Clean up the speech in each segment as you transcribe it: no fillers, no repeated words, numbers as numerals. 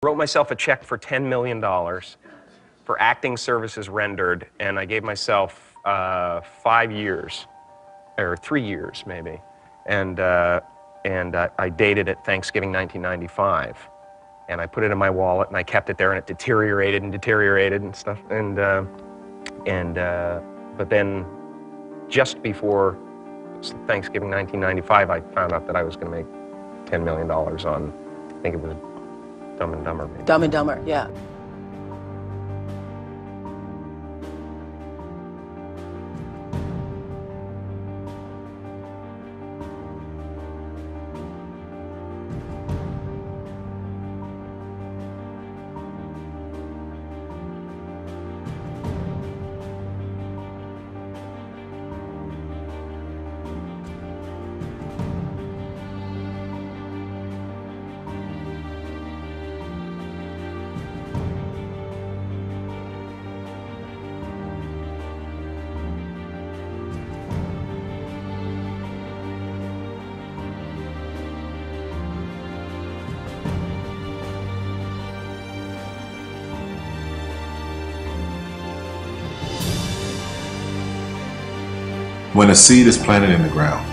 Wrote myself a check for $10 million for acting services rendered, and I gave myself 5 years, or 3 years maybe, and I dated it Thanksgiving 1995, and I put it in my wallet, and I kept it there, and it deteriorated and stuff, but then just before Thanksgiving 1995, I found out that I was going to make $10 million on, I think it was Dumb and Dumber. Maybe. Dumb and Dumber, yeah. When a seed is planted in the ground,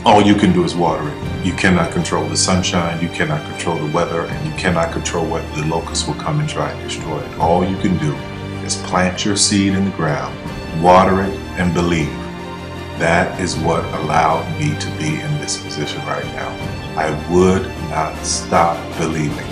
all you can do is water it. You cannot control the sunshine, you cannot control the weather, and you cannot control what the locusts will come and try and destroy it. All you can do is plant your seed in the ground, water it, and believe. That is what allowed me to be in this position right now. I would not stop believing.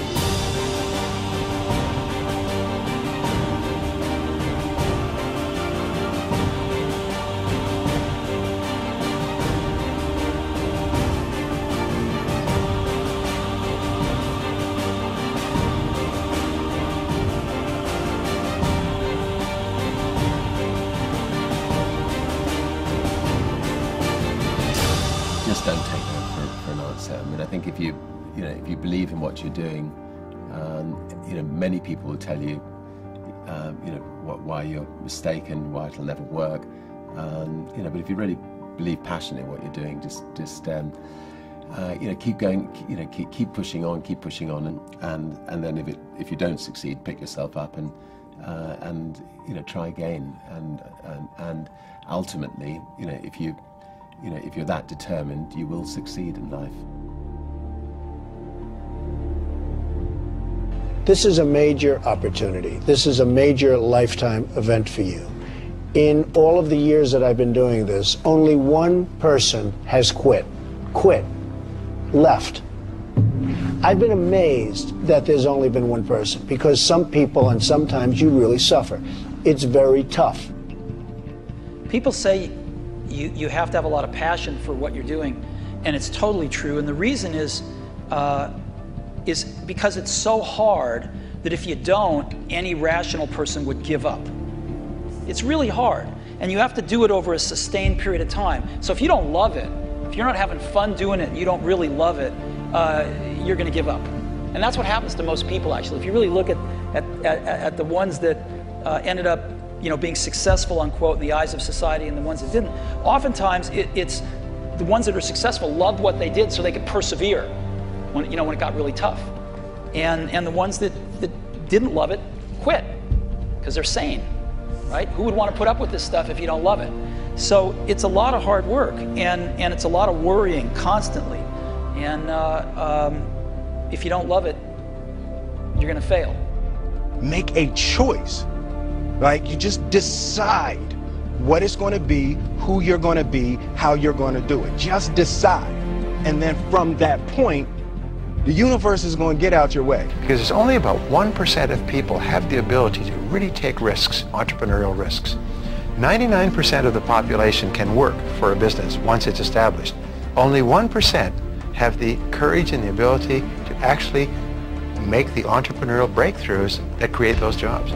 Just don't take no for an answer. I mean, I think if you believe in what you're doing, many people will tell you, why you're mistaken, why it'll never work. But if you really believe passionately in what you're doing, just keep going, keep pushing on, and then if you don't succeed, pick yourself up and try again, and ultimately, if you're that determined, you will succeed in life. This is a major opportunity. This is a major lifetime event for you. In all of the years that I've been doing this, only one person has left. I've been amazed that there's only been one person, because some people, and sometimes you really suffer. It's very tough. People say you have to have a lot of passion for what you're doing, and it's totally true. And the reason is because it's so hard that if you don't, any rational person would give up. It's really hard, and you have to do it over a sustained period of time. So if you don't love it, if you're not having fun doing it, and you don't really love it, you're going to give up. And that's what happens to most people, actually. If you really look at the ones that ended up being successful, unquote, in the eyes of society, and the ones that didn't, oftentimes it's the ones that are successful loved what they did so they could persevere when it got really tough. And the ones that didn't love it quit because they're sane, right? Who would want to put up with this stuff if you don't love it? So it's a lot of hard work, and it's a lot of worrying constantly. And if you don't love it, you're going to fail. Make a choice. Like, you just decide what it's going to be, who you're going to be, how you're going to do it. Just decide. And then from that point, the universe is going to get out your way. Because it's only about 1% of people have the ability to really take risks, entrepreneurial risks. 99% of the population can work for a business once it's established. Only 1% have the courage and the ability to actually make the entrepreneurial breakthroughs that create those jobs.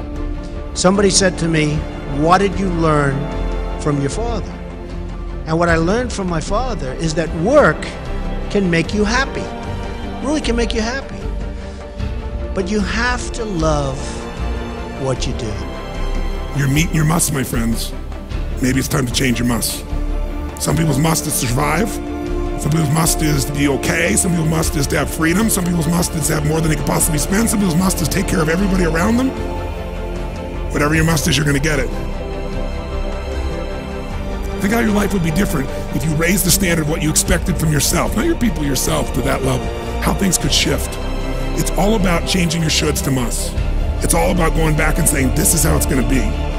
Somebody said to me, what did you learn from your father? And what I learned from my father is that work can make you happy. Really can make you happy. But you have to love what you do. You're meeting your must, my friends. Maybe it's time to change your must. Some people's must is survive. Some people's must is to be okay. Some people's must is to have freedom. Some people's must is to have more than they could possibly spend. Some people's must is take care of everybody around them. Whatever your must is, you're going to get it. Think how your life would be different if you raised the standard of what you expected from yourself, not your people, yourself, to that level. How things could shift. It's all about changing your shoulds to musts. It's all about going back and saying, this is how it's going to be.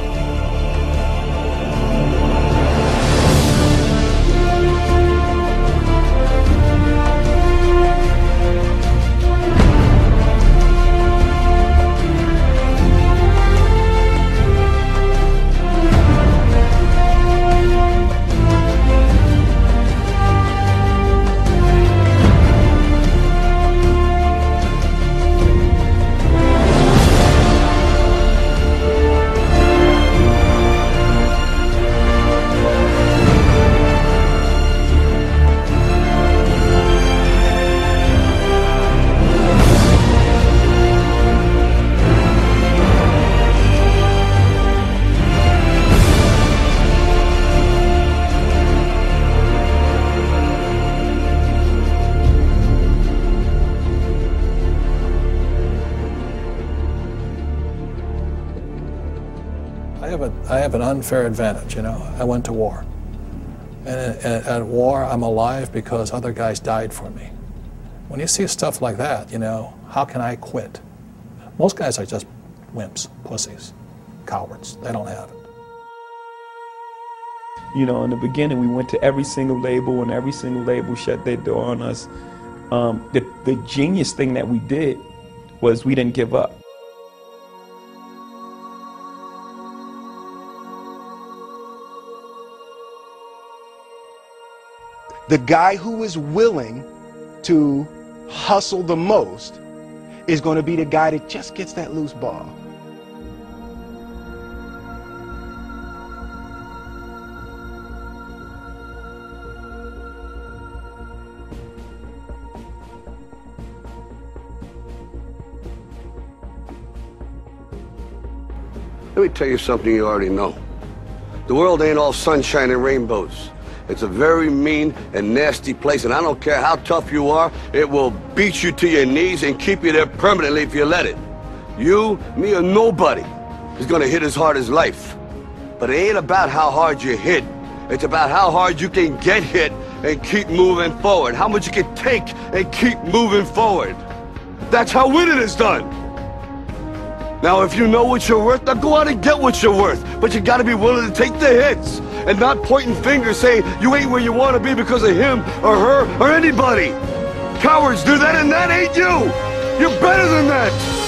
I have an unfair advantage, you know. I went to war. And at war, I'm alive because other guys died for me. When you see stuff like that, you know, how can I quit? Most guys are just wimps, pussies, cowards. They don't have it. You know, in the beginning, we went to every single label, and every single label shut their door on us. The genius thing that we did was we didn't give up. The guy who is willing to hustle the most is going to be the guy that just gets that loose ball. Let me tell you something you already know. The world ain't all sunshine and rainbows. It's a very mean and nasty place, and I don't care how tough you are, it will beat you to your knees and keep you there permanently if you let it. You, me, or nobody is gonna hit as hard as life. But it ain't about how hard you hit. It's about how hard you can get hit and keep moving forward. How much you can take and keep moving forward. That's how winning is done. Now, if you know what you're worth, now go out and get what you're worth. But you gotta be willing to take the hits and not pointing fingers saying you ain't where you want to be because of him or her or anybody. Cowards do that, and that ain't you. You're better than that.